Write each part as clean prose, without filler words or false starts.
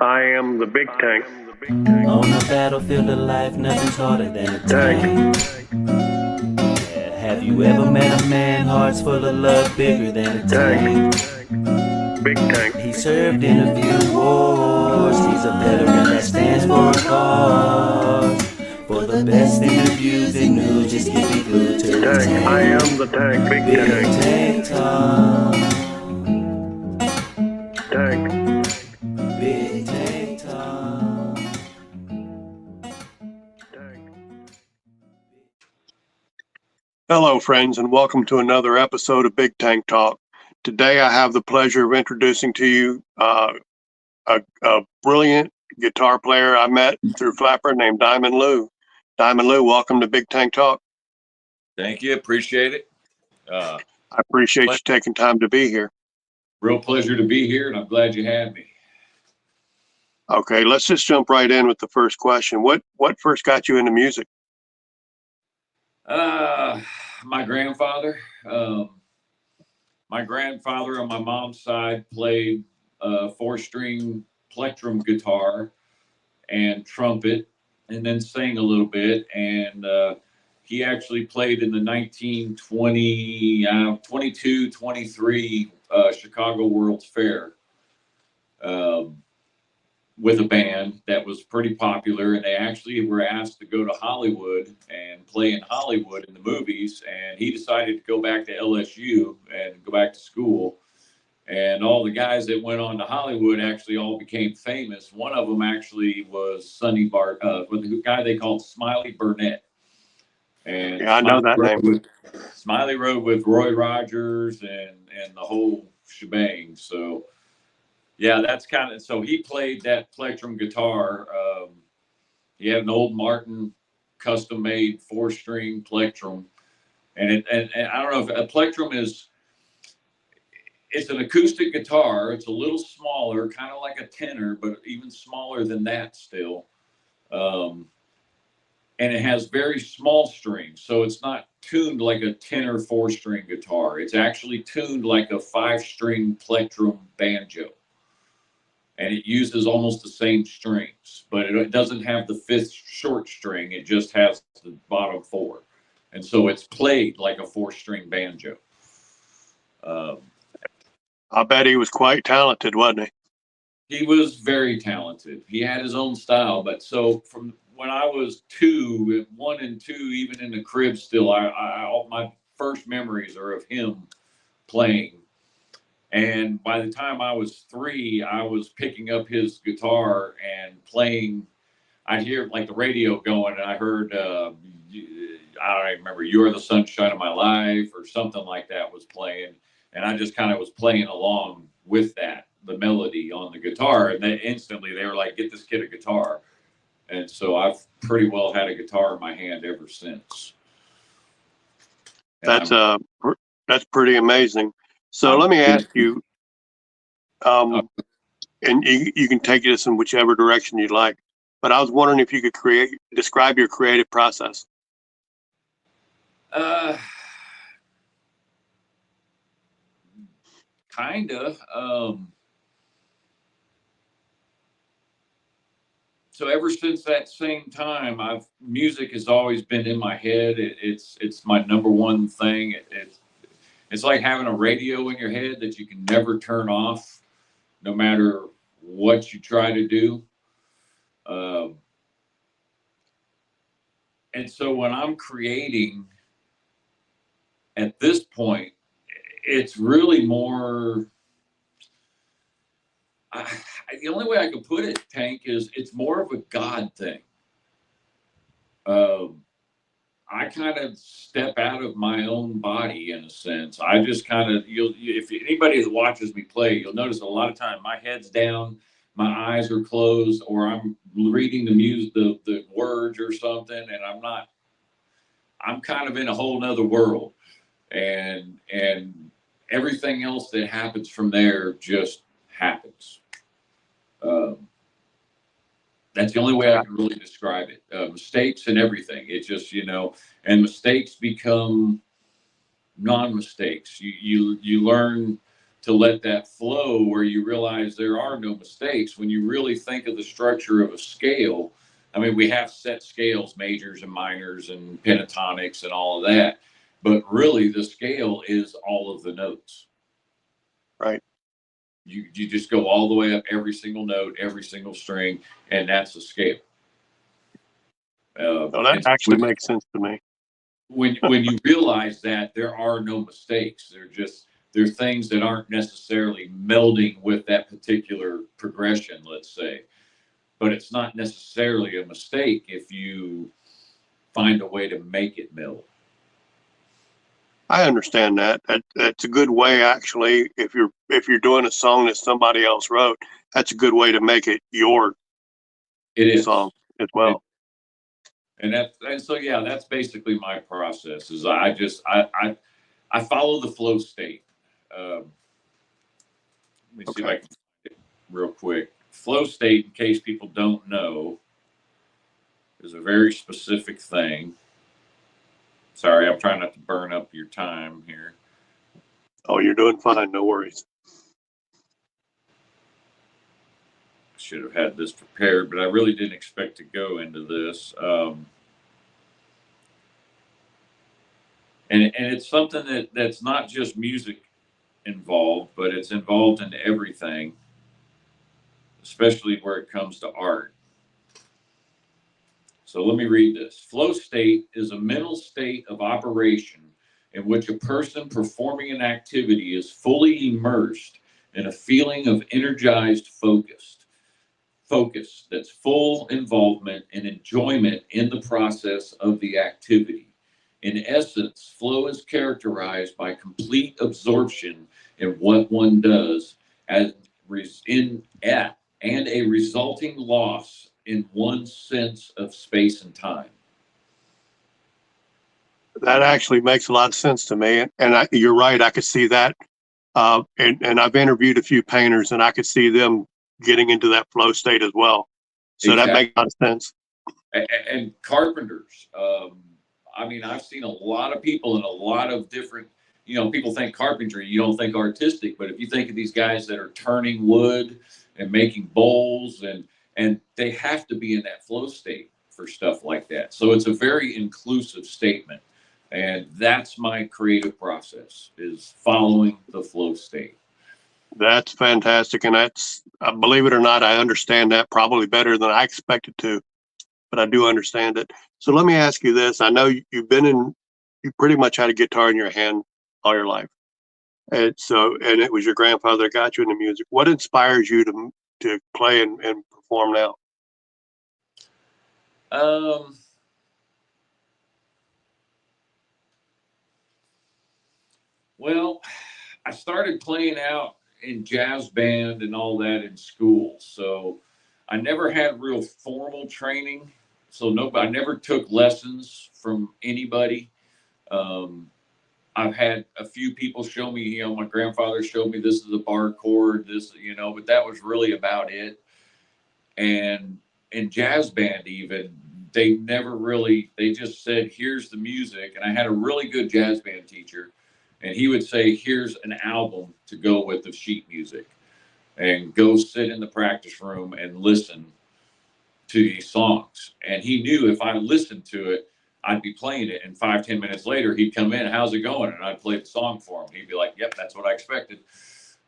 I am the big tank. On the battlefield of life, nothing's harder than a tank. Yeah, have you ever met a man, heart's full of love, bigger than a tank? Big tank. He served in a few wars, he's a veteran that stands for a cause. For the best interviews and news, just keep it glued to the tank. I am the tank. Big Big tank. Tank Talk. Tank. Big Tank Talk. Hello, friends, and welcome to another episode of Big Tank Talk. Today, I have the pleasure of introducing to you a brilliant guitar player I met through Flapper named DiamondLou. DiamondLou, welcome to Big Tank Talk. Thank you. Appreciate it. I appreciate you taking time to be here. Real pleasure to be here, and I'm glad you had me. Okay, let's just jump right in with the first question. What first got you into music? My grandfather. My grandfather on my mom's side played four-string plectrum guitar and trumpet, and then sang a little bit. And he actually played in the 1923 Chicago World's Fair with a band that was pretty popular, and they actually were asked to go to Hollywood and play in Hollywood in the movies, and he decided to go back to LSU and go back to school. And all the guys that went on to Hollywood actually all became famous. One of them actually was with the guy they called Smiley Burnett. And Yeah, I know that name. Smiley rode with Roy Rogers and the whole shebang. So yeah, that's kind of, so he played that plectrum guitar. He had an old Martin custom made 4-string plectrum. And I don't know if a plectrum it's an acoustic guitar. It's a little smaller, kind of like a tenor, but even smaller than that still. And it has very small strings. So it's not tuned like a tenor 4-string guitar. It's actually tuned like a 5-string plectrum banjo. And it uses almost the same strings, but it doesn't have the 5th short string. It just has the bottom 4. And so it's played like a 4-string banjo. I bet he was quite talented, wasn't he? He was very talented. He had his own style. But so from when I was 1 and 2, even in the crib still, all my first memories are of him playing. And by the time I was 3, I was picking up his guitar and playing. I'd hear like the radio going, and I heard, I don't even remember, "You're the Sunshine of My Life" or something like that was playing. And I just kind of was playing along with that, the melody on the guitar. And then instantly they were like, "Get this kid a guitar." And so I've pretty well had a guitar in my hand ever since. And That's pretty amazing. So let me ask you, and you can take this in whichever direction you like, but I was wondering if you could describe your creative process. Kind of. So ever since that same time, music has always been in my head. It's my number one thing. It's like having a radio in your head that you can never turn off, no matter what you try to do. And so when I'm creating at this point, it's really more, the only way I can put it, Tank, is it's more of a God thing. I kind of step out of my own body in a sense. I just kind of, if anybody that watches me play, you'll notice a lot of time my head's down, my eyes are closed, or I'm reading the music, the words or something, and I'm kind of in a whole nother world, and everything else that happens from there just happens. That's the only way I can really describe it. Mistakes and everything. It's just, and mistakes become non-mistakes. You learn to let that flow where you realize there are no mistakes. When you really think of the structure of a scale, I mean, we have set scales, majors and minors and pentatonics and all of that, but really the scale is all of the notes. Right. You just go all the way up every single note, every single string, and that's a scale. Well, that actually makes sense to me. When you realize that there are no mistakes, they're things that aren't necessarily melding with that particular progression, let's say. But it's not necessarily a mistake if you find a way to make it meld. I understand that. That's a good way, actually. If you're doing a song that somebody else wrote, that's a good way to make it your song as well. And so yeah, that's basically my process. Is I follow the flow state. Let me see if I can find it real quick. Flow state, in case people don't know, is a very specific thing. Sorry, I'm trying not to burn up your time here. Oh, you're doing fine. No worries. I should have had this prepared, but I really didn't expect to go into this. And it's something that's not just music involved, but it's involved in everything, especially where it comes to art. So let me read this. Flow state is a mental state of operation in which a person performing an activity is fully immersed in a feeling of energized focus that's full involvement and enjoyment in the process of the activity. In essence, flow is characterized by complete absorption in what one does and a resulting loss in one's sense of space and time. That actually makes a lot of sense to me. And you're right. I could see that. And I've interviewed a few painters, and I could see them getting into that flow state as well. So exactly. That makes a lot of sense. And carpenters. I mean, I've seen a lot of people in a lot of different, people think carpentry, you don't think artistic, but if you think of these guys that are turning wood and making bowls, and they have to be in that flow state for stuff like that. So it's a very inclusive statement. And that's my creative process, is following the flow state. That's fantastic. And that's, believe it or not, I understand that probably better than I expected to, but I do understand it. So let me ask you this. I know you pretty much had a guitar in your hand all your life. And it was your grandfather that got you into music. What inspires you to play and perform now? Well, I started playing out in jazz band and all that in school. So I never had real formal training. So I never took lessons from anybody. I've had a few people show me, my grandfather showed me this is a bar chord, but that was really about it. And in jazz band even, they just said, here's the music. And I had a really good jazz band teacher. And he would say, here's an album to go with the sheet music, and go sit in the practice room and listen to these songs. And he knew if I listened to it, I'd be playing it. And 5-10 minutes later, he'd come in, how's it going? And I'd play the song for him. He'd be like, yep, that's what I expected.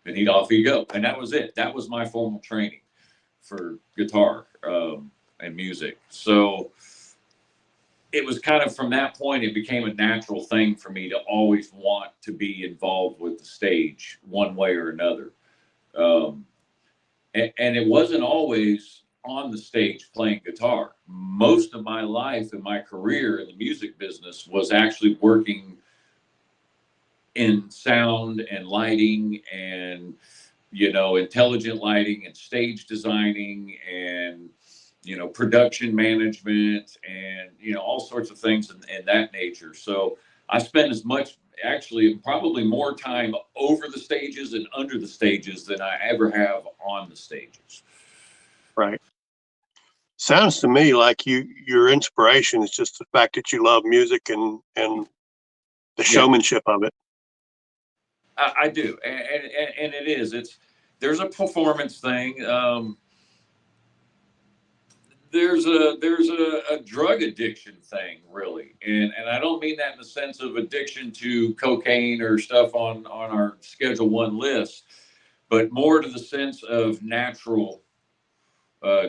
And off he'd go. And that was it. That was my formal training for guitar and music. So it was kind of from that point, it became a natural thing for me to always want to be involved with the stage one way or another. And it wasn't always on the stage playing guitar. Most of my life and my career in the music business was actually working in sound and lighting and, intelligent lighting and stage designing and, production management and, all sorts of things in that nature. So I spent probably more time over the stages and under the stages than I ever have on the stages. Right. Sounds to me like your inspiration is just the fact that you love music and the showmanship of it. I do, and it is. There's a performance thing. There's a drug addiction thing, really, and I don't mean that in the sense of addiction to cocaine or stuff on our Schedule One list, but more to the sense of natural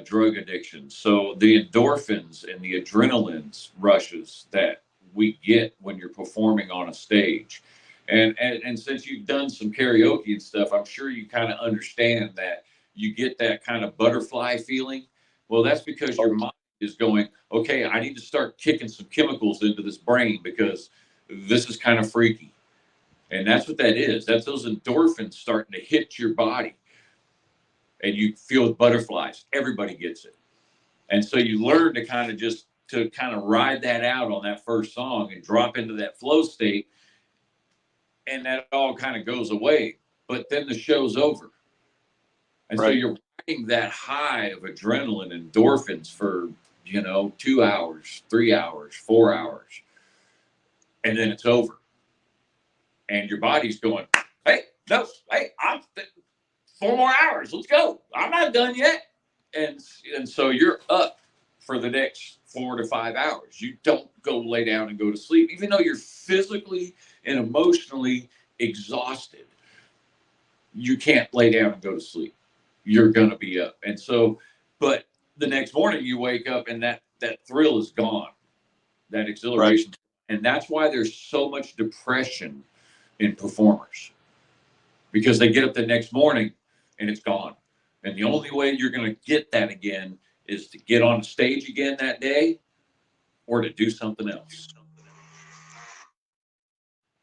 drug addiction. So the endorphins and the adrenalines rushes that we get when you're performing on a stage. And since you've done some karaoke and stuff, I'm sure you kind of understand that you get that kind of butterfly feeling. Well, that's because your mind is going, okay, I need to start kicking some chemicals into this brain because this is kind of freaky. And that's what that is. That's those endorphins starting to hit your body. And you feel butterflies. Everybody gets it. And so you learn to kind of ride that out on that first song and drop into that flow state. And that all kind of goes away. But then the show's over. And so you're riding that high of adrenaline, endorphins for, 2 hours, 3 hours, 4 hours. And then it's over. And your body's going, hey, no, hey, 4 more hours. Let's go. I'm not done yet. And so you're up for the next 4 to 5 hours. You don't go lay down and go to sleep, even though you're physically and emotionally exhausted. You can't lay down and go to sleep. You're going to be up. And so, but the next morning you wake up and that thrill is gone, that exhilaration. Right. And that's why there's so much depression in performers, because they get up the next morning and it's gone. And the only way you're going to get that again is to get on stage again that day or to do something else.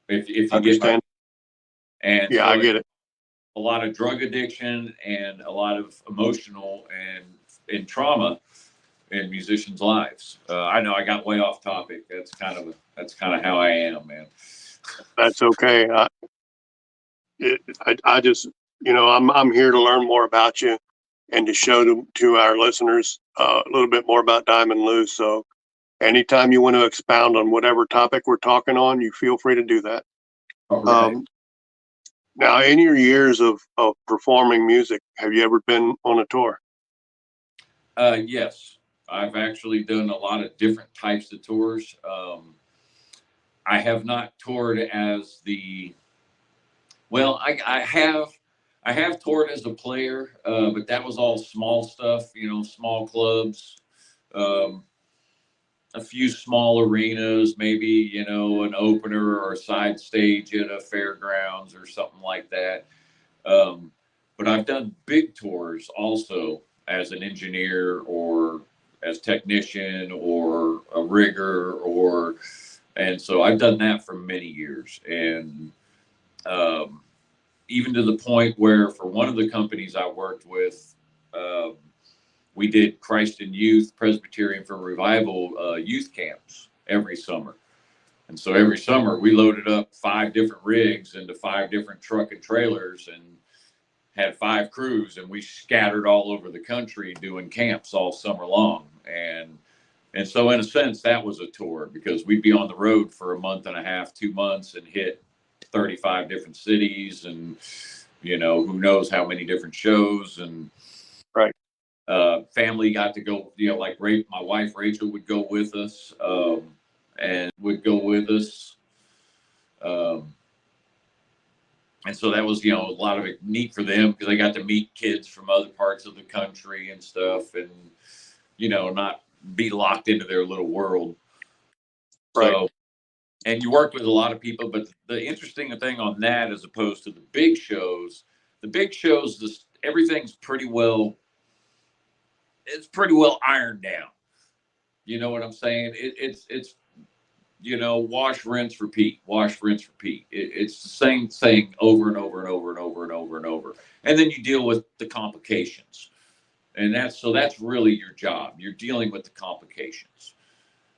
If you understand. And yeah, so I get it. A lot of drug addiction and a lot of emotional and trauma in musicians' lives. I know I got way off topic. That's kind of how I am, man. That's okay. I just, I'm here to learn more about you and to show to our listeners a little bit more about DiamondLou. So anytime you want to expound on whatever topic we're talking on, you feel free to do that. Okay. Now, in your years of performing music, have you ever been on a tour? Yes. I've actually done a lot of different types of tours. I have not toured as I have toured as a player, but that was all small stuff, small clubs, a few small arenas, maybe, an opener or a side stage at a fairgrounds or something like that. But I've done big tours also as an engineer or as technician or a rigger and so I've done that for many years. And even to the point where for one of the companies I worked with, we did Christ in Youth, Presbyterian for Revival youth camps every summer. And so every summer we loaded up 5 different rigs into 5 different truck and trailers and had 5 crews, and we scattered all over the country doing camps all summer long. And so in a sense that was a tour, because we'd be on the road for a month and a half, 2 months, and hit 35 different cities and, who knows how many different shows. And right. Family got to go, like my wife, Rachel, would go with us, and would go with us. And so that was, a lot of it neat for them, because they got to meet kids from other parts of the country and stuff, and, not be locked into their little world. Right. So, and you worked with a lot of people, but the interesting thing on that, as opposed to the big shows, everything's pretty well ironed down. You know what I'm saying? It's wash, rinse, repeat, wash, rinse, repeat. It's the same thing over and over and over and over and over and over. And then you deal with the complications. And that's really your job. You're dealing with the complications.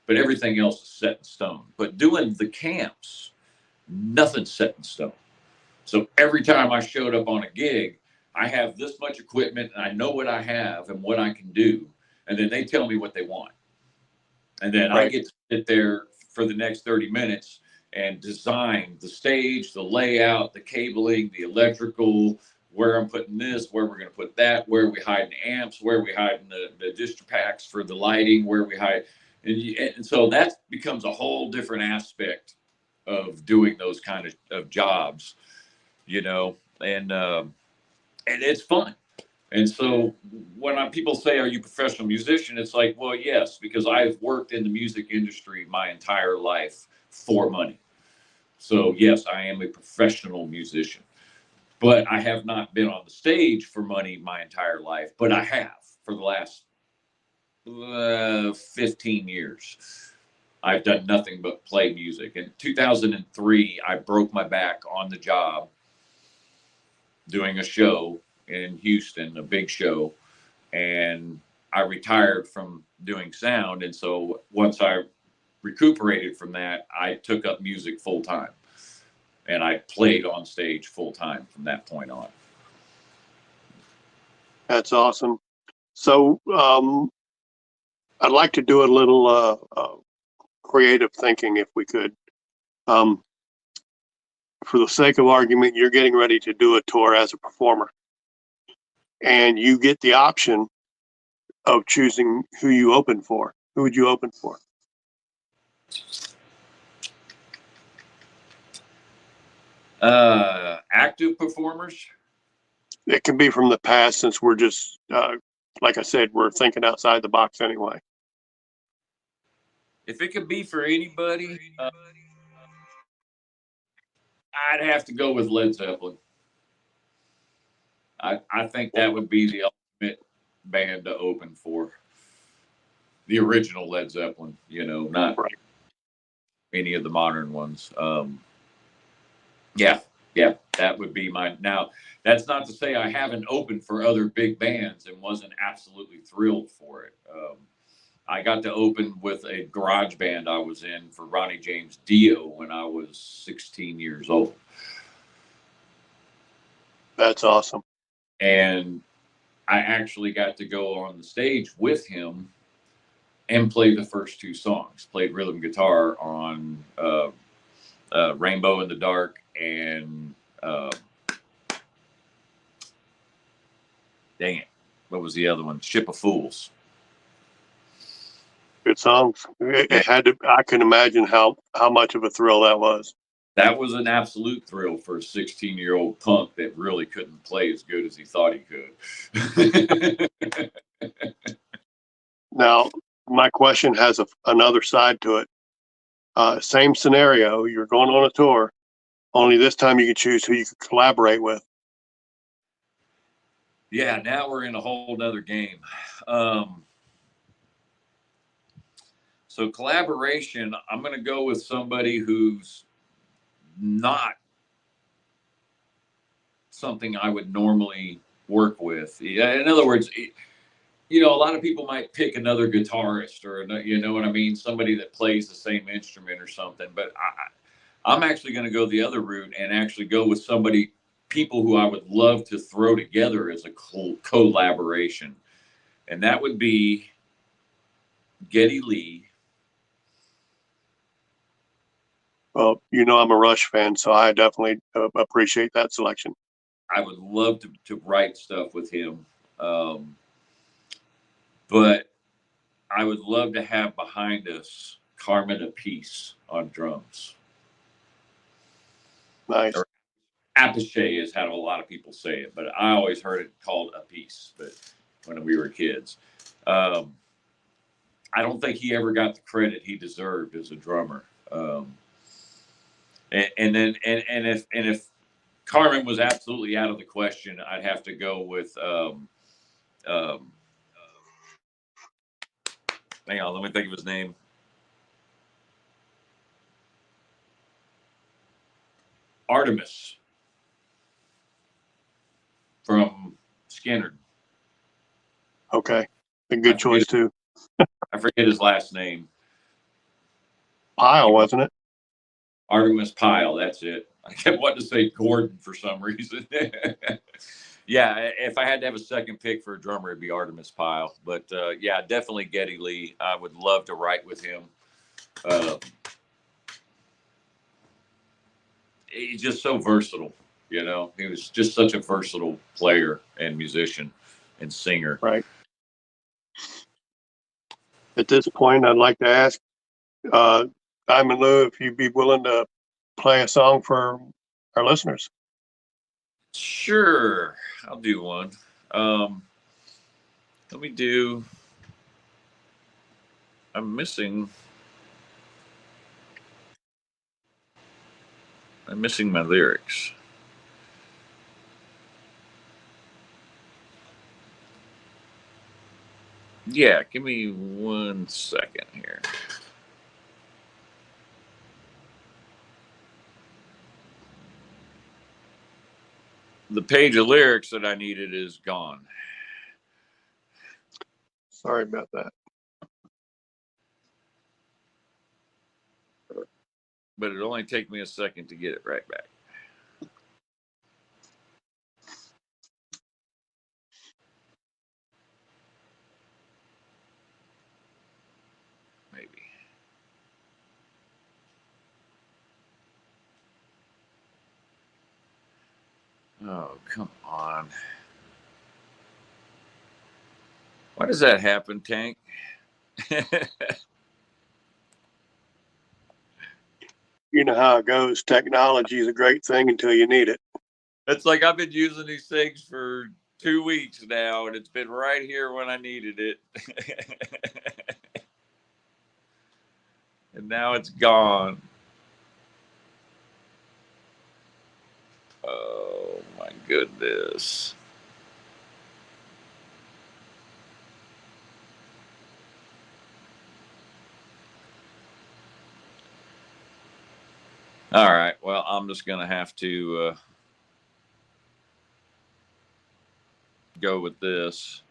But everything else is set in stone. But doing the camps, nothing's set in stone. So every time I showed up on a gig, I have this much equipment and I know what I have and what I can do. And then they tell me what they want. And then I get to sit there for the next 30 minutes and design the stage, the layout, the cabling, the electrical, where I'm putting this, where we're going to put that, where we hide the amps, where we hide the distro packs for the lighting, where we hide. And so that becomes a whole different aspect of doing those kind of jobs, you know, and it's fun. And so when people say, are you a professional musician? It's like, well, yes, because I've worked in the music industry my entire life for money. So yes, I am a professional musician, but I have not been on the stage for money my entire life, but I have for the last 15 years. I've done nothing but play music. In 2003, I broke my back on the job doing a show in Houston, a big show, and I retired from doing sound. And so once I recuperated from that, I took up music full time, and I played on stage full time from that point on. That's awesome. So I'd like to do a little creative thinking if we could. For the sake of argument, you're getting ready to do a tour as a performer, and you get the option of choosing who you open for. Who would you open for? Active performers? It can be from the past, since we're just, like I said, we're thinking outside the box anyway. If it could be for anybody, I'd have to go with Led Zeppelin. I think that would be the ultimate band to open for. The original Led Zeppelin, you know, not Right. any of the modern ones. Yeah, that would be mine. Now, that's not to say I haven't opened for other big bands and wasn't absolutely thrilled for it. I got to open with a garage band I was in for Ronnie James Dio when I was 16 years old. That's awesome. And I actually got to go on the stage with him and play the first two songs, played rhythm guitar on Rainbow in the Dark and dang it, what was the other one? Ship of Fools. Good songs. It had to. I can imagine how much of a thrill that was. That was an absolute thrill for a 16-year-old punk that really couldn't play as good as he thought he could. Now, my question has another side to it. Same scenario. You're going on a tour. Only this time you can choose who you can collaborate with. Yeah, now we're in a whole nother game. So collaboration, I'm going to go with somebody who's not something I would normally work with. In other words, you know, a lot of people might pick another guitarist or, you know what I mean? Somebody that plays the same instrument or something. But I'm actually going to go the other route and actually go with people who I would love to throw together as a collaboration. And that would be Geddy Lee. Well, you know, I'm a Rush fan, so I definitely appreciate that selection. I would love to write stuff with him. But I would love to have behind us Carmen Appice on drums. Nice. Or Appice is how a lot of people say it, but I always heard it called Appice, but when we were kids. I don't think he ever got the credit he deserved as a drummer. If Carmen was absolutely out of the question, I'd have to go with hang on, let me think of his name. Artemis from Skinner. Okay. A good choice too. I forget his last name. Pyle, wasn't it? Artemis Pyle, that's it. I kept wanting to say Gordon for some reason. Yeah, if I had to have a second pick for a drummer, it'd be Artemis Pyle. But yeah, definitely Geddy Lee. I would love to write with him. he's just so versatile. You know, he was just such a versatile player and musician and singer. Right. At this point, I'd like to ask DiamondLou if you'd be willing to play a song for our listeners. Sure, I'll do one. Let me do. I'm missing my lyrics. Yeah, give me 1 second here. The page of lyrics that I needed is gone. Sorry about that. But it'll only take me a second to get it right back. Maybe. Oh, come on. Why does that happen, Tank? You know how it goes. Technology is a great thing until you need it. It's like I've been using these things for 2 weeks now, and it's been right here when I needed it. And now it's gone. Oh, my goodness. All right. Well, I'm just going to have to go with this.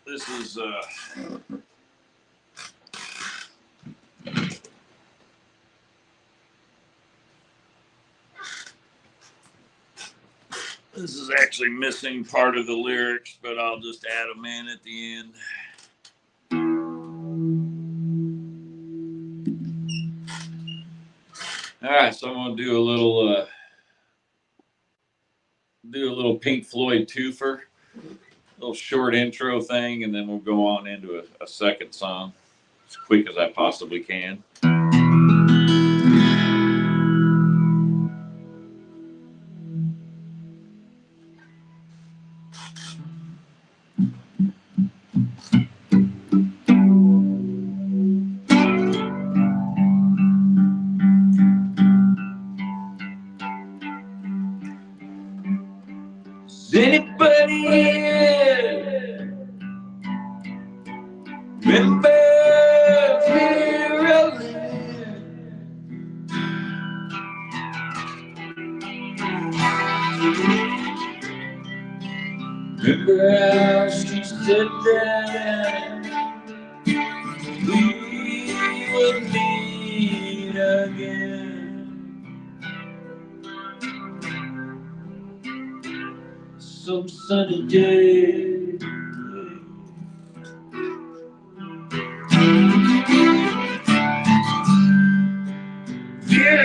This is actually missing part of the lyrics, but I'll just add them in at the end. All right, so I'm gonna do a little Pink Floyd twofer, little short intro thing, and then we'll go on into a second song as quick as I possibly can. Is anybody here remember Marilyn? Remember how she said that we would meet again? Some sunny day. Feel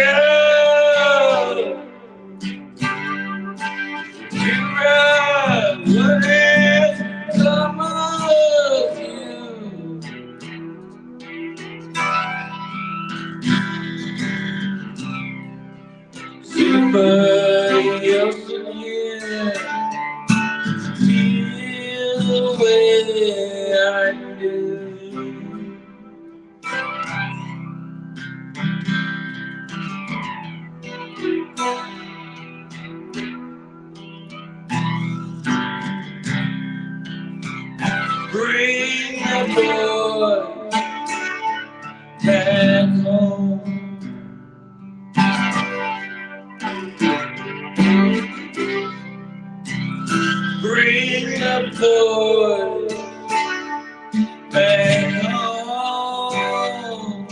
what has come of you? Somebody else again. Feel the way I do. Bring the boy back home. Bring the boy back home.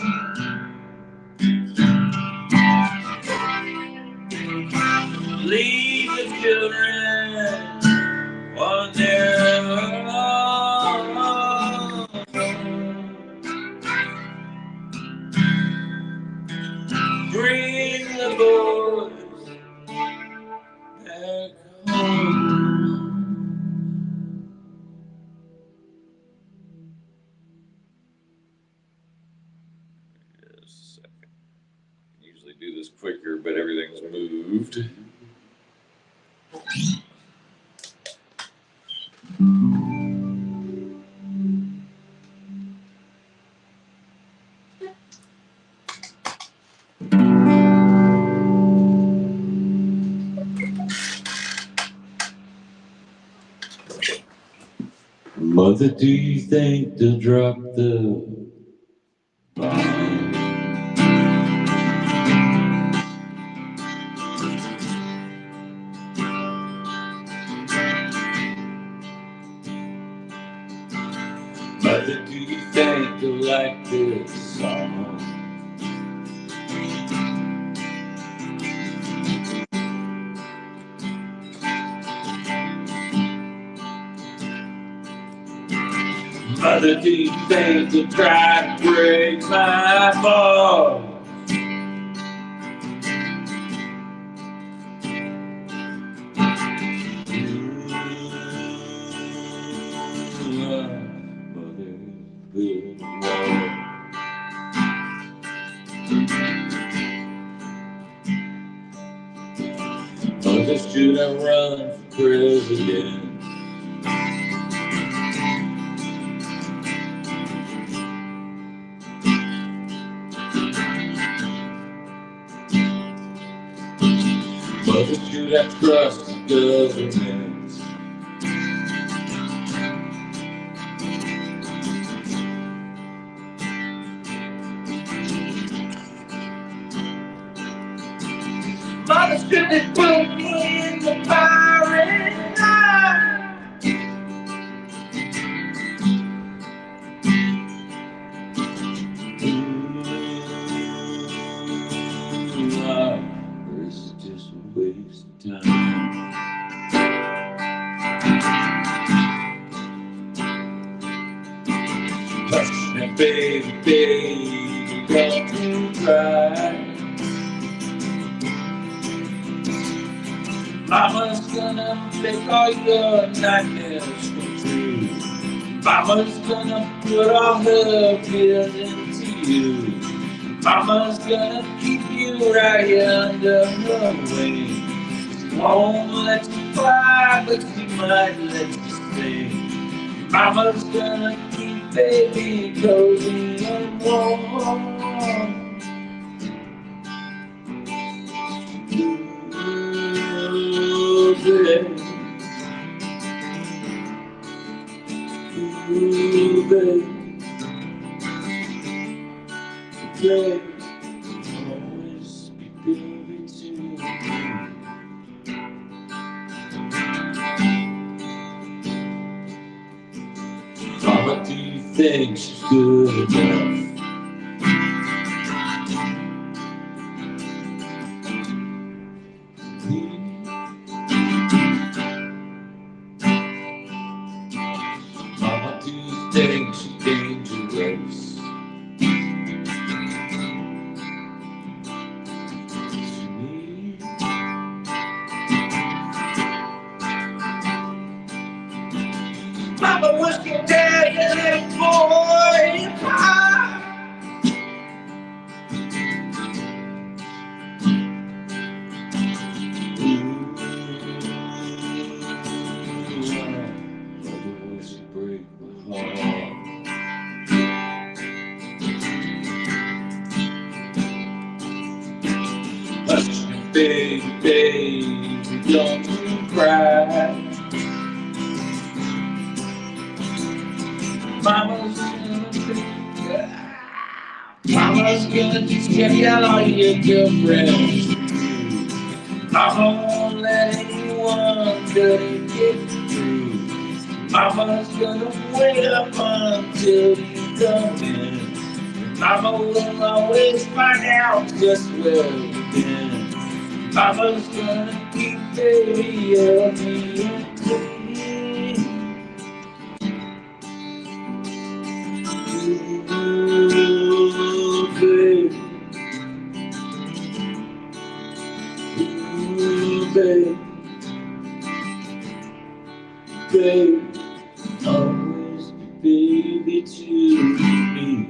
Leave the children on their own. moved. Mother, do you think they'll drop the bomb? Mother, do you think they'll like this song? Mother, do you think they'll try to break my ball? Mother, should I run for president? Mother, should I trust the government? Mother, should they put me in the fire at night? Or is it just a waste of time? Hush now, baby, baby, don't you cry. Mama's gonna make all your nightmares come true. Mama's gonna put all her fears into you. Mama's gonna keep you right here under her wing. She won't let you fly, but she might let you stay. Mama's gonna keep baby cozy and warm. Ooh, baby. Ooh, baby. Baby, always be baby to me. Mama, do you think she's good enough? Mama, do you think she's dangerous? Mama, what's your dad and that boy pie? Mother, was you break my heart? Hush me, baby, baby, don't you cry. Mama's gonna check out all your girlfriends. Mama won't let anyone get through. Mama's gonna wait up until you come in. Mama will always find out just where you've been. Mama's gonna keep baby healthy and clean. Ooh, baby. Ooh, baby. Baby, always be baby to me.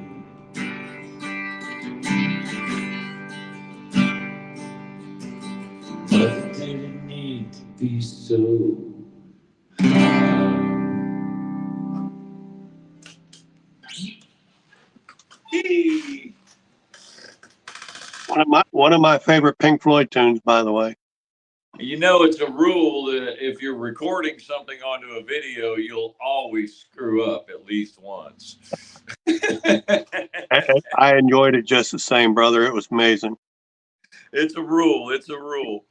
but it didn't need to be so. One of my favorite Pink Floyd tunes, by the way. You know, it's a rule that if you're recording something onto a video, you'll always screw up at least once. I enjoyed it just the same, brother. It was amazing. It's a rule. It's a rule.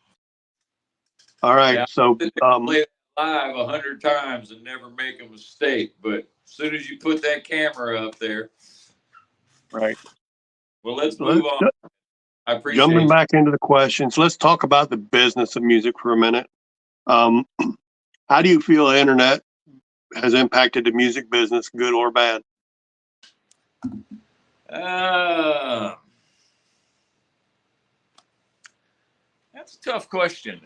All right, Now, so play it live 100 times and never make a mistake, but as soon as you put that camera up there, right. well, let's move on. I appreciate Jumping you. back into the questions, let's talk about the business of music for a minute. How do you feel the internet has impacted the music business, good or bad? That's a tough question.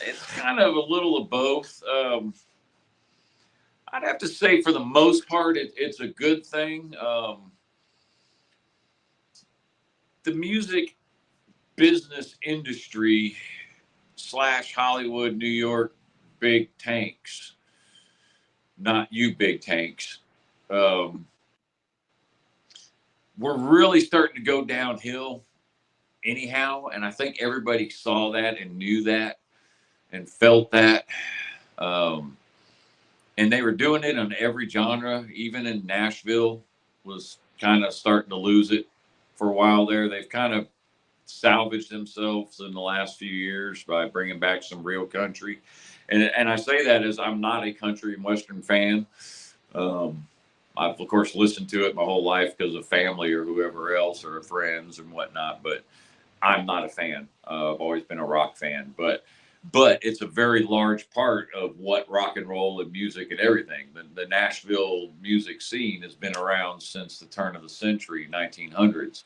It's kind of a little of both. I'd have to say, for the most part, it's a good thing. The music business industry / Hollywood, New York, BigTank's, not you BigTank's, we're really starting to go downhill anyhow. And I think everybody saw that and knew that and felt that. And they were doing it on every genre. Even in Nashville was kind of starting to lose it for a while there. They've kind of salvaged themselves in the last few years by bringing back some real country. And I say that as I'm not a country and Western fan. I've, of course, listened to it my whole life because of family or whoever else or friends and whatnot, but I'm not a fan. I've always been a rock fan, but it's a very large part of what rock and roll and music and everything. The Nashville music scene has been around since the turn of the century, 1900s.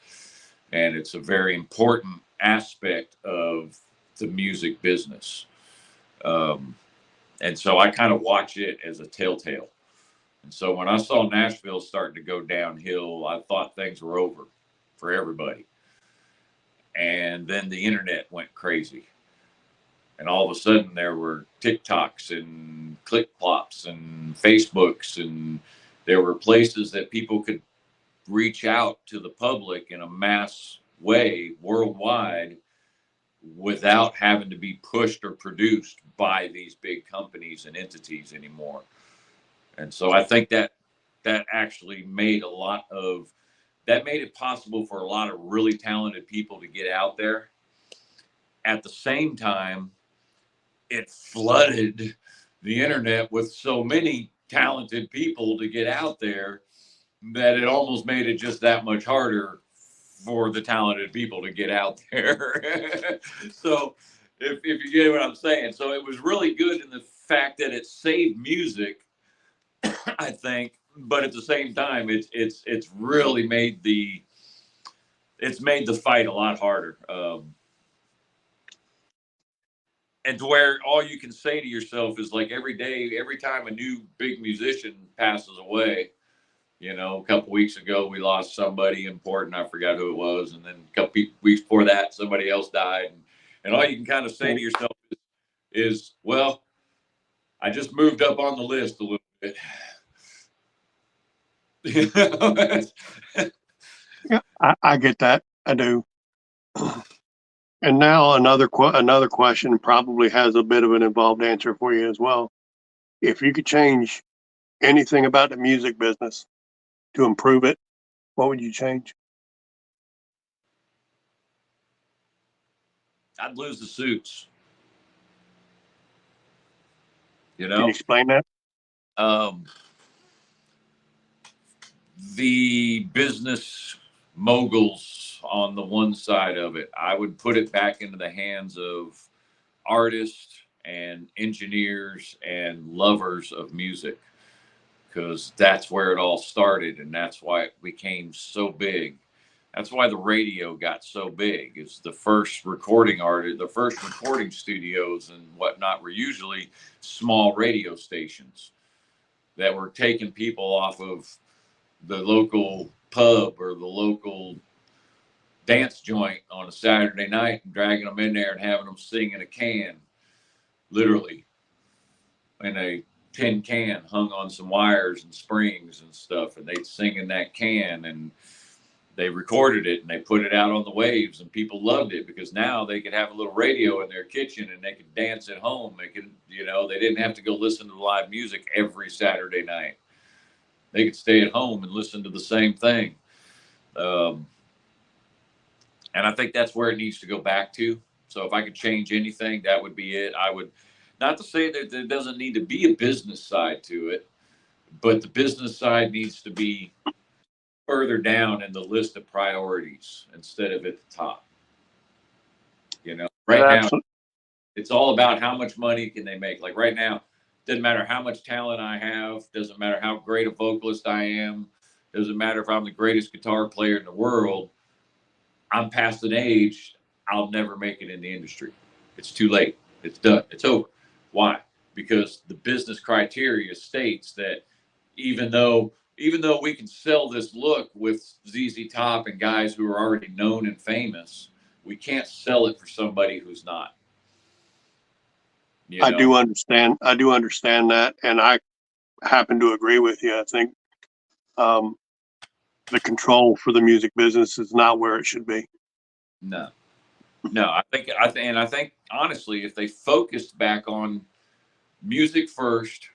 And it's a very important aspect of the music business. And so I kind of watch it as a telltale. And so when I saw Nashville starting to go downhill, I thought things were over for everybody. And then the internet went crazy. And all of a sudden there were TikToks and ClickPlops and Facebooks, and there were places that people could reach out to the public in a mass way worldwide without having to be pushed or produced by these big companies and entities anymore. And so I think that actually made made it possible for a lot of really talented people to get out there. At the same time, it flooded the internet with so many talented people to get out there that it almost made it just that much harder for the talented people to get out there. So if you get what I'm saying. So it was really good in the fact that it saved music, I think, but at the same time, it's really made the fight a lot harder. And to where all you can say to yourself is, like, every day, every time a new big musician passes away, you know, a couple weeks ago, we lost somebody important. I forgot who it was. And then a couple weeks before that, somebody else died. And all you can kind of say to yourself is, well, I just moved up on the list a little bit. Yeah, I get that. I do. And now another question probably has a bit of an involved answer for you as well. If you could change anything about the music business to improve it, what would you change? I'd lose the suits. You Can you know, explain that? the business moguls on the one side of it, I would put it back into the hands of artists and engineers and lovers of music, because that's where it all started and that's why it became so big. That's why the radio got so big. Is the first recording studios and whatnot were usually small radio stations that were taking people off of the local pub or the local dance joint on a Saturday night and dragging them in there and having them sing in a can, literally in a tin can hung on some wires and springs and stuff. And they'd sing in that can, and they recorded it and they put it out on the waves, and people loved it because now they could have a little radio in their kitchen and they could dance at home. They could, they didn't have to go listen to live music every Saturday night. They could stay at home and listen to the same thing. And I think that's where it needs to go back to. So if I could change anything, that would be it. I would, not to say that there doesn't need to be a business side to it, but the business side needs to be further down in the list of priorities instead of at the top. Right now, it's all about how much money can they make. Like right now, doesn't matter how much talent I have, doesn't matter how great a vocalist I am, doesn't matter if I'm the greatest guitar player in the world. I'm past an age, I'll never make it in the industry. It's too late. It's done. It's over. Why? Because the business criteria states that even though we can sell this look with ZZ Top and guys who are already known and famous, we can't sell it for somebody who's not. I do understand that, and I happen to agree with you. I think the control for the music business is not where it should be. No. I think honestly, if they focused back on music first,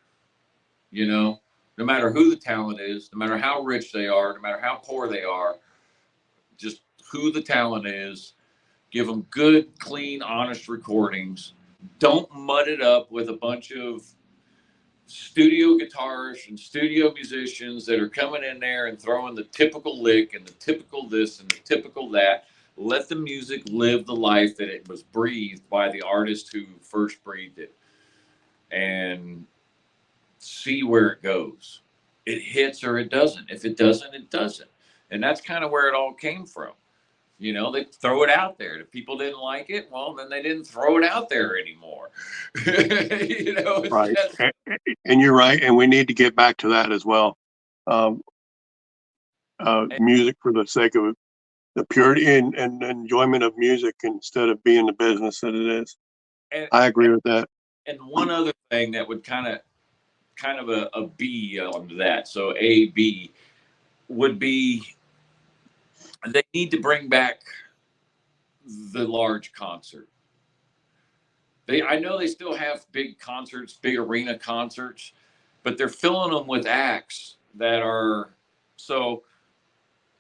no matter who the talent is, no matter how rich they are, no matter how poor they are, just who the talent is, give them good, clean, honest recordings. Don't mud it up with a bunch of studio guitarists and studio musicians that are coming in there and throwing the typical lick and the typical this and the typical that. Let the music live the life that it was breathed by the artist who first breathed it, and see where it goes. It hits or it doesn't. If it doesn't, it doesn't. And that's kind of where it all came from. They throw it out there. If people didn't like it, well, then they didn't throw it out there anymore. Right. And you're right. And we need to get back to that as well. Music for the sake of the purity and enjoyment of music instead of being the business that it is. I agree with that. And one other thing that would kind of a B on that. So A, B would be, they need to bring back the large concert. I know they still have big concerts, big arena concerts, but they're filling them with acts that are, so,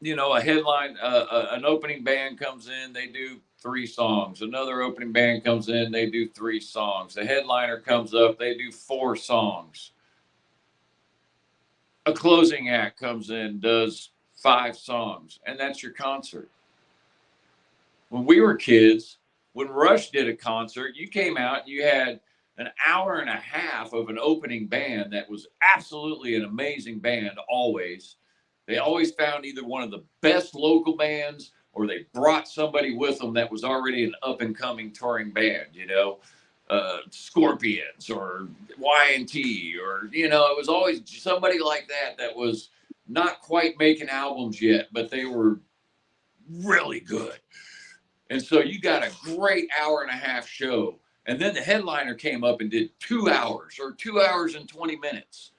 a headline, an opening band comes in, they do 3 songs. Another opening band comes in, they do 3 songs. The headliner comes up, they do 4 songs. A closing act comes in, does 5 songs, and that's your concert. When we were kids, when Rush did a concert, you came out, you had an hour and a half of an opening band that was absolutely an amazing band always. They always found either one of the best local bands or they brought somebody with them that was already an up-and-coming touring band, Scorpions or Y&T or, it was always somebody like that was not quite making albums yet, but they were really good. And so you got a great hour and a half show. And then the headliner came up and did 2 hours or 2 hours and 20 minutes.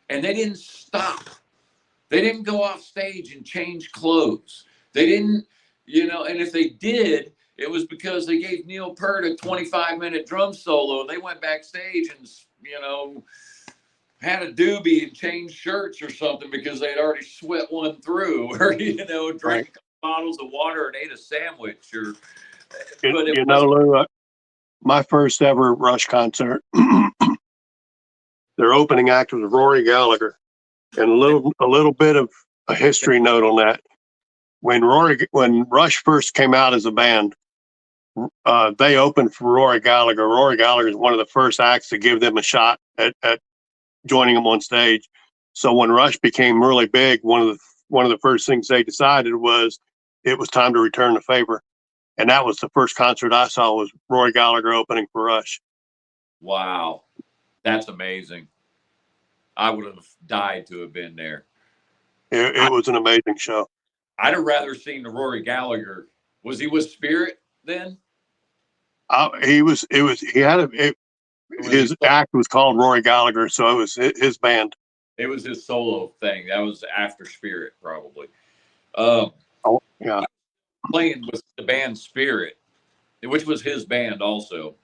And they didn't stop. They didn't go off stage and change clothes. They didn't, and if they did, it was because they gave Neil Peart a 25-minute drum solo and they went backstage and, had a doobie and changed shirts or something because they'd already sweat one through or, drank right. Bottles of water and ate a sandwich or Lou, my first ever Rush concert, their opening act was Rory Gallagher. And a little bit of a history note on that. When Rush first came out as a band, they opened for Rory Gallagher. Rory Gallagher is one of the first acts to give them a shot at joining them on stage. So when Rush became really big, one of the first things they decided was it was time to return the favor. And that was the first concert I saw was Rory Gallagher opening for Rush. Wow. That's amazing. I would have died to have been there. It was an amazing show. I'd have rather seen the Rory Gallagher Was he with Spirit then? His act was called Rory Gallagher, so it was his band. It was his solo thing. That was after Spirit, probably. Oh, yeah. Playing with the band Spirit, which was his band also.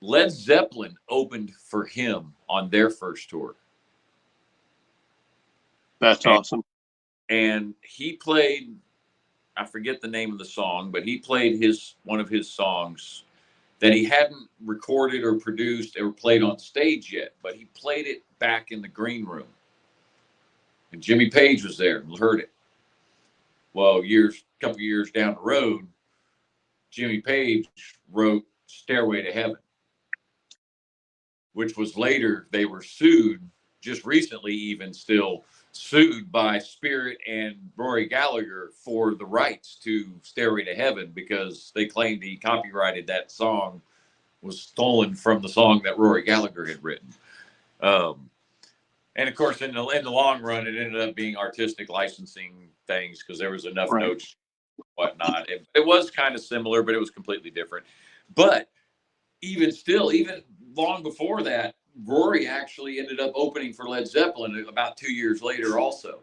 Led Zeppelin opened for him on their first tour. That's awesome. And he played, I forget the name of the song, but he played one of his songs that he hadn't recorded or produced or played on stage yet, but he played it back in the green room. And Jimmy Page was there and heard it. Well, a couple years down the road, Jimmy Page wrote Stairway to Heaven, which was later they were sued, just recently even still sued by Spirit and Rory Gallagher for the rights to Stairway to Heaven because they claimed he copyrighted that song, was stolen from the song that Rory Gallagher had written. And of course, in the long run, it ended up being artistic licensing things because there was enough notes, and whatnot. It was kind of similar, but it was completely different. But even still, even long before that, Rory actually ended up opening for Led Zeppelin about 2 years later also.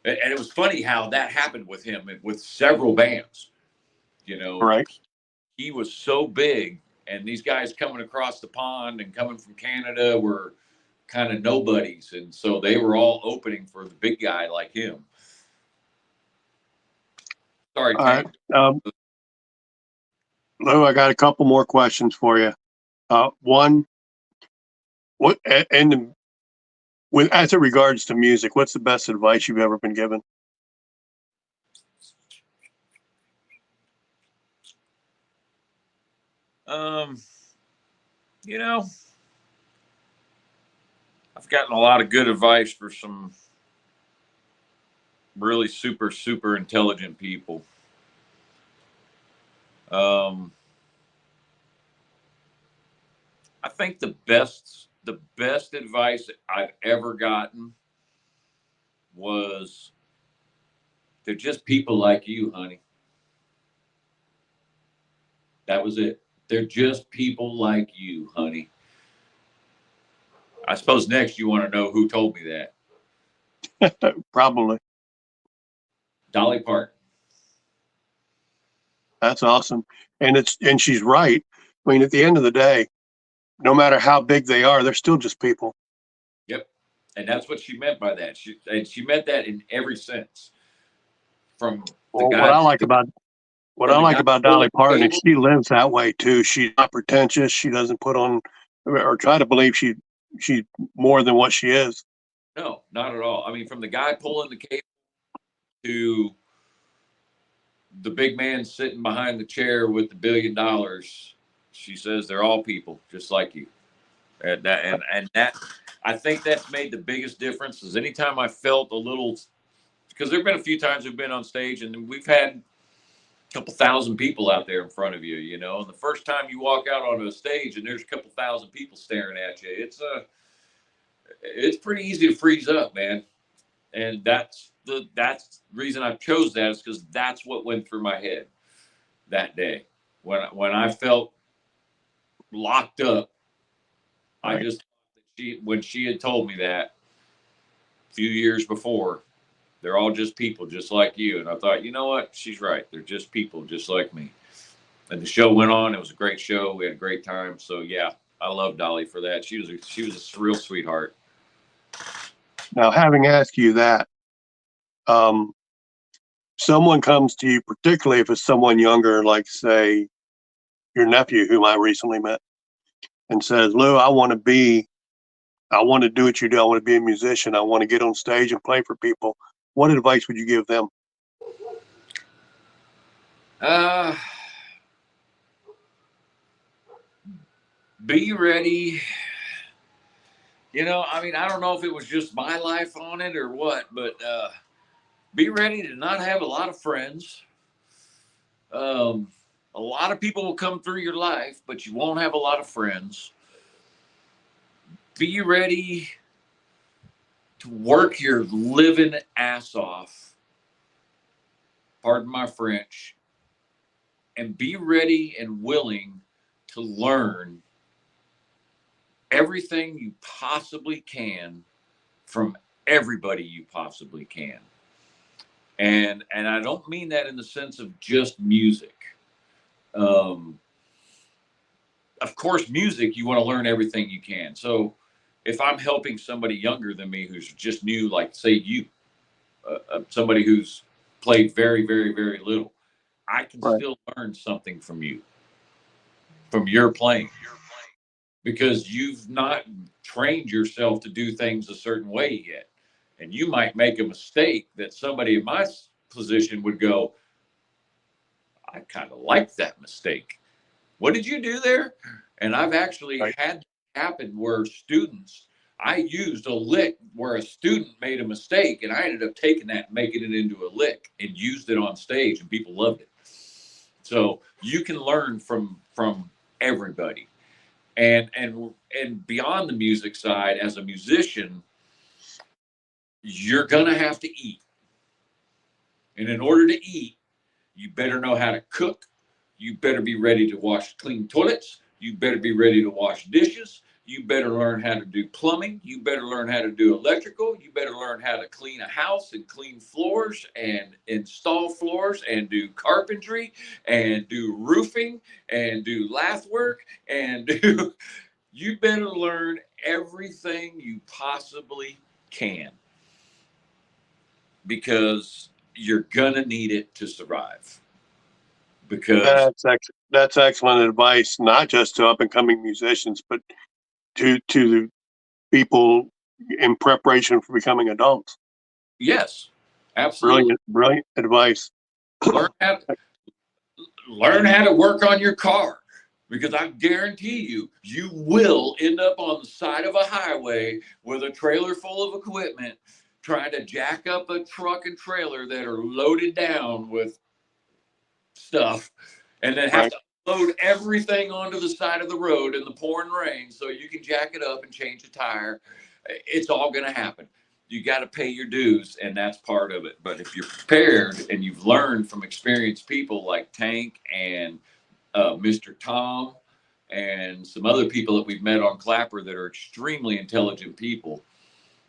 And it was funny how that happened with him, with several bands. You know, right. He was so big, and these guys coming across the pond and coming from Canada were kind of nobodies. And so they were all opening for the big guy like him. Sorry, All right. Lou, I got a couple more questions for you. One, as it regards to music, what's the best advice you've ever been given? You know, I've gotten a lot of good advice for some really super, super intelligent people. I think the best advice I've ever gotten was, they're just people like you, honey. That was it. They're just people like you, honey. I suppose next you want to know who told me that. Probably. Dolly Parton. That's awesome. And she's right. I mean, at the end of the day, no matter how big they are, they're still just people. Yep. And that's what she meant by that. She meant that in every sense. From the guy. What I like about Dolly Parton is she lives that way too. She's not pretentious. She doesn't put on or try to believe she's more than what she is. No, not at all. I mean, from the guy pulling the cable to the big man sitting behind the chair with the $1 billion, she says they're all people just like you. And that I think that's made the biggest difference. Is anytime I felt a little, because there've been a few times we've been on stage and we've had a couple thousand people out there in front of you, you know, and the first time you walk out onto a stage and there's a couple thousand people staring at you, it's pretty easy to freeze up, man. And that's the reason I chose that, is because that's what went through my head that day when I felt locked up. Right. I just, when she had told me that a few years before, they're all just people just like you. And I thought, you know what? She's right. They're just people just like me. And the show went on. It was a great show. We had a great time. So yeah, I love Dolly for that. She was a real sweetheart. Now, having asked you that, someone comes to you, particularly if it's someone younger, like say your nephew, whom I recently met, and says, Lou, I want to do what you do. I want to be a musician. I want to get on stage and play for people. What advice would you give them? Be ready. You know, I mean, I don't know if it was just my life on it or what, but be ready to not have a lot of friends. A lot of people will come through your life, but you won't have a lot of friends. Be ready to work your living ass off pardon my French, and be ready and willing to learn everything you possibly can from everybody you possibly can. And I don't mean that in the sense of just music. Of course, music, you want to learn everything you can. So if I'm helping somebody younger than me who's just new, like say you, somebody who's played very, very, very little, I can Right. still learn something from you, from your playing, because you've not trained yourself to do things a certain way yet. And you might make a mistake that somebody in my position would go, I kind of like that mistake. What did you do there? And I've actually Right. had it happen where students, I used a lick where a student made a mistake, and I ended up taking that and making it into a lick and used it on stage, and people loved it. So you can learn from everybody. And beyond the music side, as a musician, you're gonna have to eat. And in order to eat, you better know how to cook. You better be ready to wash clean toilets. You better be ready to wash dishes. You better learn how to do plumbing. You better learn how to do electrical. You better learn how to clean a house and clean floors and install floors and do carpentry and do roofing and do lath work and do. You better learn everything you possibly can, because you're gonna need it to survive. Because That's excellent advice, not just to up and coming musicians, but to the people in preparation for becoming adults. yes, absolutely. Brilliant advice. Learn how learn how to work on your car, because I guarantee you, you will end up on the side of a highway with a trailer full of equipment trying to jack up a truck and trailer that are loaded down with stuff, and then have Right. to load everything onto the side of the road in the pouring rain so you can jack it up and change the tire. It's all going to happen. You got to pay your dues, and that's part of it. But if you're prepared and you've learned from experienced people like Tank and Mr. Tom and some other people that we've met on Clapper that are extremely intelligent people,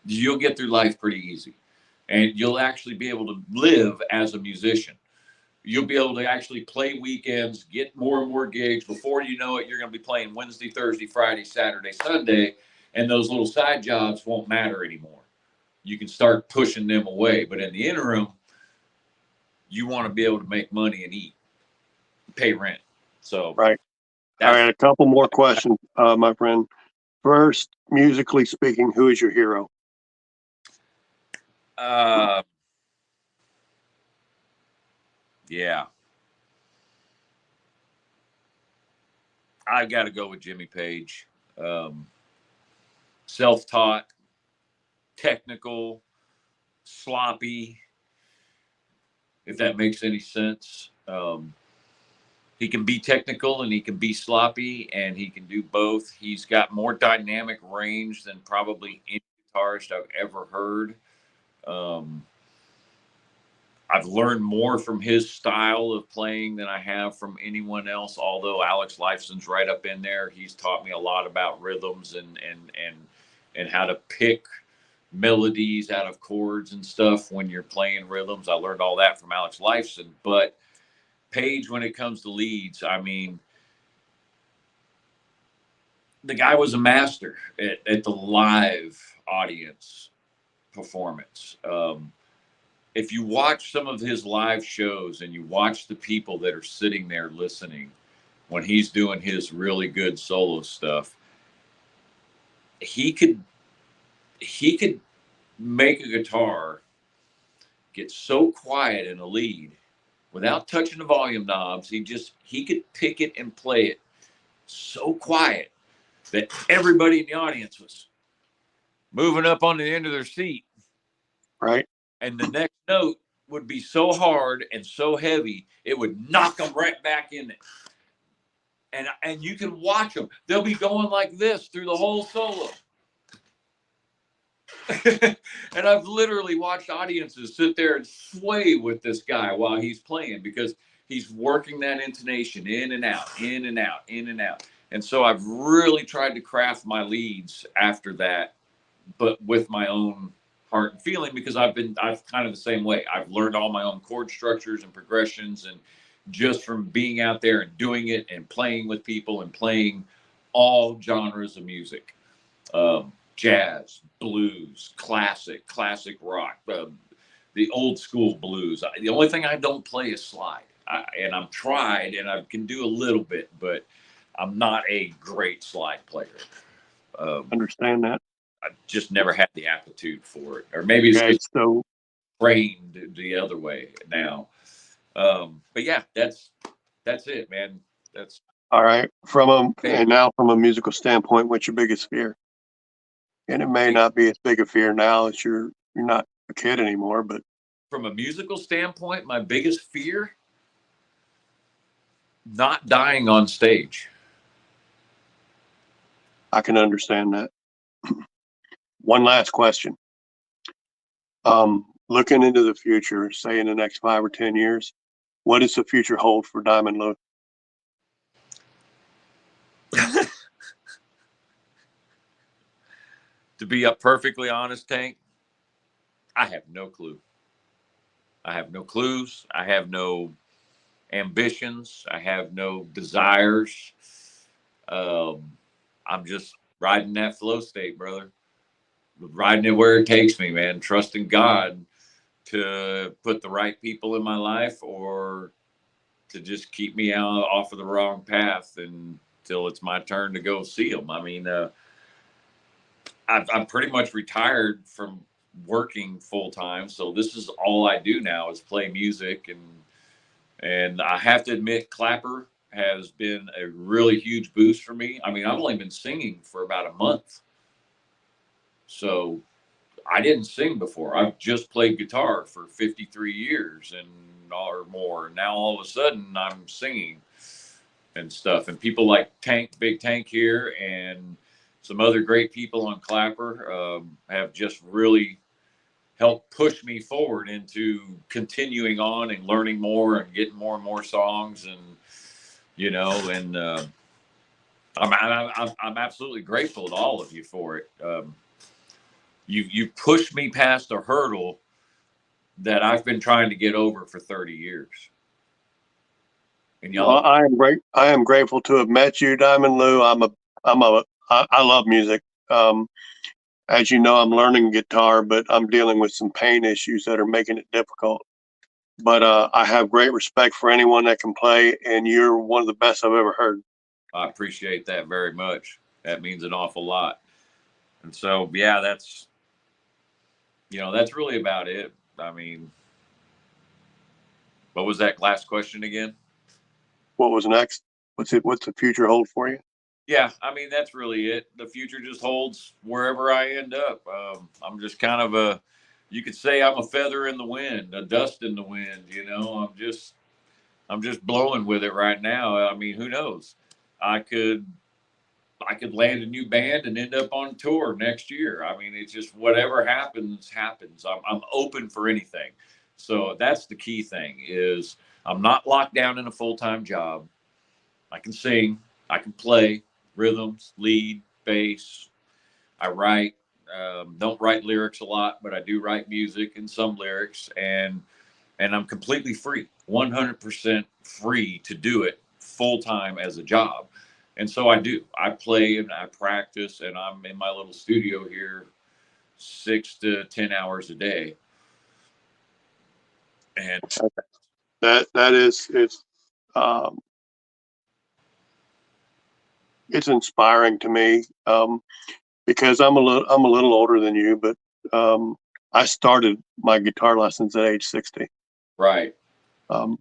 you'll get through life pretty easy, and you'll actually be able to live as a musician. You'll be able to actually play weekends, get more and more gigs. Before you know it, you're going to be playing Wednesday, Thursday, Friday, Saturday, Sunday, and those little side jobs won't matter anymore. You can start pushing them away. But in the interim, you want to be able to make money and eat, pay rent. So Right. All right. A couple more questions, my friend. First, musically speaking, who is your hero? Yeah. I've got to go with Jimmy Page. Self-taught, technical, sloppy, if that makes any sense. He can be technical and he can be sloppy, and he can do both. He's got more dynamic range than probably any guitarist I've ever heard. I've learned more from his style of playing than I have from anyone else. Although Alex Lifeson's right up in there, he's taught me a lot about rhythms and how to pick melodies out of chords and stuff when you're playing rhythms. I learned all that from Alex Lifeson. But Page, when it comes to leads, I mean, the guy was a master at the live audience performance. If you watch some of his live shows and you watch the people that are sitting there listening when he's doing his really good solo stuff, he could make a guitar get so quiet in a lead without touching the volume knobs. He could pick it and play it so quiet that everybody in the audience was moving up on the end of their seat. Right. And the next note would be so hard and so heavy, it would knock them right back in it. And you can watch them. They'll be going like this through the whole solo. And I've literally watched audiences sit there and sway with this guy while he's playing because he's working that intonation in and out, in and out, in and out. And so I've really tried to craft my leads after that, but with my own heart and feeling, because I've kind of the same way. I've learned all my own chord structures and progressions, and just from being out there and doing it and playing with people and playing all genres of music. Jazz, blues, classic rock, the old school blues. The only thing I don't play is slide. And I'm tried and I can do a little bit, but I'm not a great slide player. Understand that. I just never had the aptitude for it. Or maybe it's Okay, just so trained the other way now. But yeah, that's it, man. That's all right. And now from a musical standpoint, what's your biggest fear? And it may not be as big a fear now as you're not a kid anymore, but from a musical standpoint, my biggest fear, not dying on stage. I can understand that. One last question. Looking into the future, say in the next 5 or 10 years, what does the future hold for DiamondLou? To be perfectly honest, Tank, I have no clue. I have no clues. I have no ambitions. I have no desires. I'm just riding that flow state, brother. Riding it where it takes me, man. Trusting God to put the right people in my life, or to just keep me out off of the wrong path until it's my turn to go see them. I mean, I'm pretty much retired from working full time, so this is all I do now is play music, and I have to admit, Clapper has been a really huge boost for me. I mean, I've only been singing for about a month, so I didn't sing before. I've just played guitar for 53 years and or more. Now all of a sudden I'm singing and stuff. And people like Big Tank here, and some other great people on Clapper have just really helped push me forward into continuing on and learning more and getting more and more songs. And, I'm absolutely grateful to all of you for it. You pushed me past a hurdle that I've been trying to get over for 30 years. And y'all, Well, I am grateful to have met you, DiamondLou. I love music. As you know, I'm learning guitar, but I'm dealing with some pain issues that are making it difficult. But I have great respect for anyone that can play, and you're one of the best I've ever heard. I appreciate that very much. That means an awful lot. And so, yeah, that's really about it. I mean, what was that last question again? What was next? What's the future hold for you? Yeah, I mean, that's really it. The future just holds wherever I end up. I'm just kind of you could say I'm a feather in the wind, a dust in the wind. I'm just blowing with it right now. I mean, who knows? I could land a new band and end up on tour next year. I mean, it's just whatever happens. I'm open for anything. So that's the key thing is I'm not locked down in a full-time job. I can sing, I can play rhythms, lead, bass. I write, don't write lyrics a lot, but I do write music and some lyrics, and I'm completely free, 100% free to do it full-time as a job. And so I do. I play and I practice, and I'm in my little studio here 6 to 10 hours a day. And it's inspiring to me, because I'm a little older than you, but I started my guitar lessons at age 60. right. And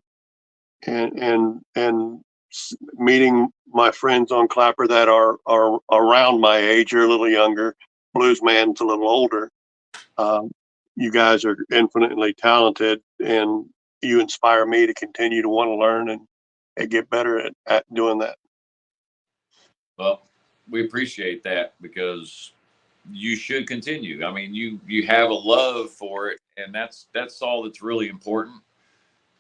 meeting my friends on Clapper that are around my age, you're a little younger, blues man's a little older. You guys are infinitely talented, and you inspire me to continue to want to learn and get better at doing that. Well, we appreciate that because you should continue. I mean, you have a love for it, and that's all that's really important.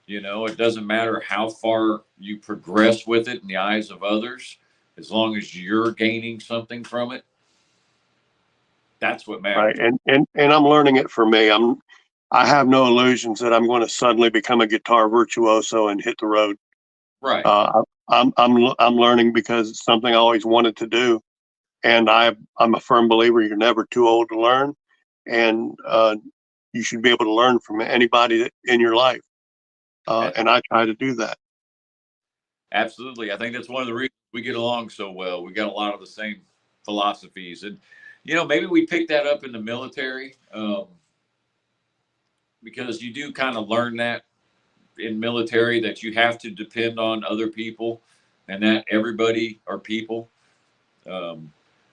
You know, it doesn't matter how far you progress with it in the eyes of others, as long as you're gaining something from it. That's what Right. matters. And I'm learning it for me. I have no illusions that I'm going to suddenly become a guitar virtuoso and hit the road. Right. I'm learning because it's something I always wanted to do, and I'm a firm believer you're never too old to learn, and you should be able to learn from anybody in your life, and I try to do that. Absolutely. I think that's one of the reasons we get along so well. We got a lot of the same philosophies, and you know, maybe we picked that up in the military, because you do kind of learn that in military, that you have to depend on other people, and that everybody are people. Um,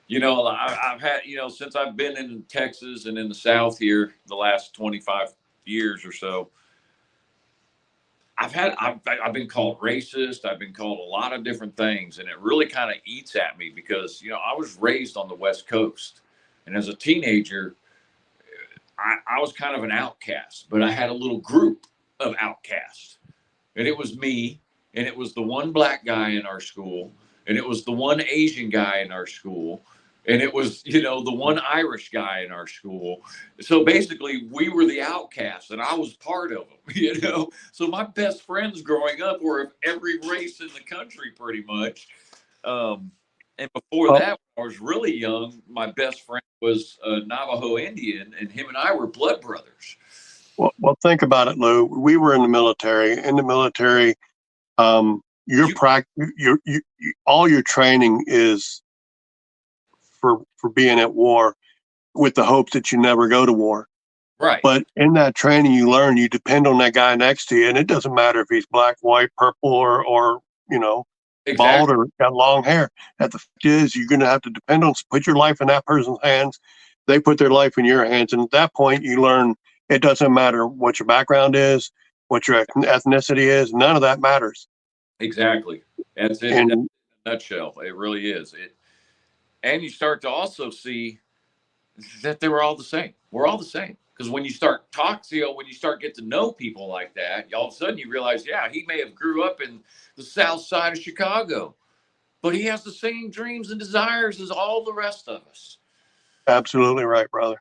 you know, I've had, you know, since I've been in Texas and in the South here the last 25 years or so, I've been called racist. I've been called a lot of different things, and it really kind of eats at me because, you know, I was raised on the West Coast, and as a teenager, I was kind of an outcast, but I had a little group of outcasts, and it was me, and it was the one black guy in our school, and it was the one Asian guy in our school, and it was, you know, the one Irish guy in our school. So basically, we were the outcasts, and I was part of them, you know. So my best friends growing up were of every race in the country, pretty much. And before Well, that, when I was really young, my best friend was a Navajo Indian, and him and I were blood brothers. well, think about it, Lou. We were in the military. In the military, your You, practice, all your training is for being at war, with the hopes that you never go to war. right, But in that training, you learn you depend on that guy next to you, and it doesn't matter if he's black, white, purple, or you know, bald exactly, or got long hair. That the fact is, you're going to have to depend on, put your life in that person's hands. They put their life in your hands, and at that point, you learn it doesn't matter what your background is, what your ethnicity is. None of that matters. exactly. That's it. That's And in a nutshell. It really is. And you start to also see that they were all the same. We're all the same. Because when you start talking, you know, when you start get to know people like that, all of a sudden you realize, yeah, he may have grew up in the South Side of Chicago, but he has the same dreams and desires as all the rest of us. absolutely right, brother.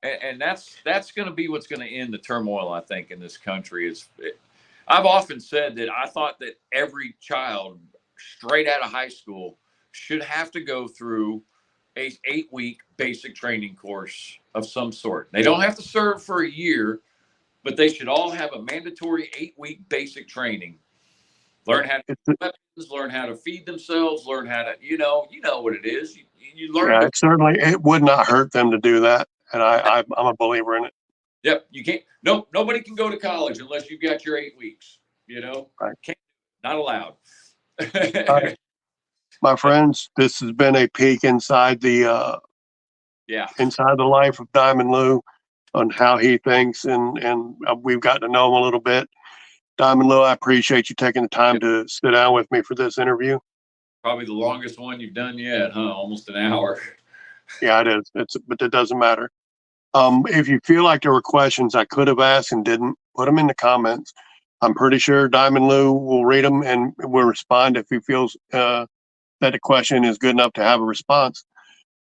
And that's going to be what's going to end the turmoil, I think, in this country. I've often said that I thought that every child straight out of high school should have to go through a 8-week basic training course of some sort. They don't have to serve for a year, but they should all have a mandatory 8-week basic training. Learn how to It's, use weapons, learn how to feed themselves, learn how to, you know what it is. You learn yeah, to. it certainly it would not hurt them to do that, and I'm a believer in it. Yep, you can't. No, nobody can go to college unless you've got your 8 weeks. You know, Right. can't, not allowed. All right, my friends, this has been a peek Yeah, inside the life of DiamondLou, on how he thinks, and we've gotten to know him a little bit. DiamondLou, I appreciate you taking the time to sit down with me for this interview. probably the longest one you've done yet, huh? Almost an hour. Yeah, it is. But it doesn't matter. If you feel like there were questions I could have asked and didn't, put them in the comments. I'm pretty sure DiamondLou will read them and will respond if he feels that the question is good enough to have a response.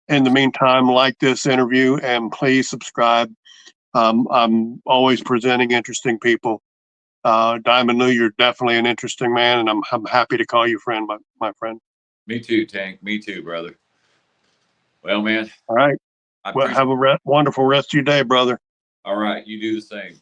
In the meantime, like this interview and please subscribe. I'm always presenting interesting people. DiamondLou, you're definitely an interesting man, and I'm happy to call you friend, my friend. Me too, Tank. Me too, brother. Well, man, All right. I Well, appreciate. have a wonderful rest of your day, brother. All right, you do the same.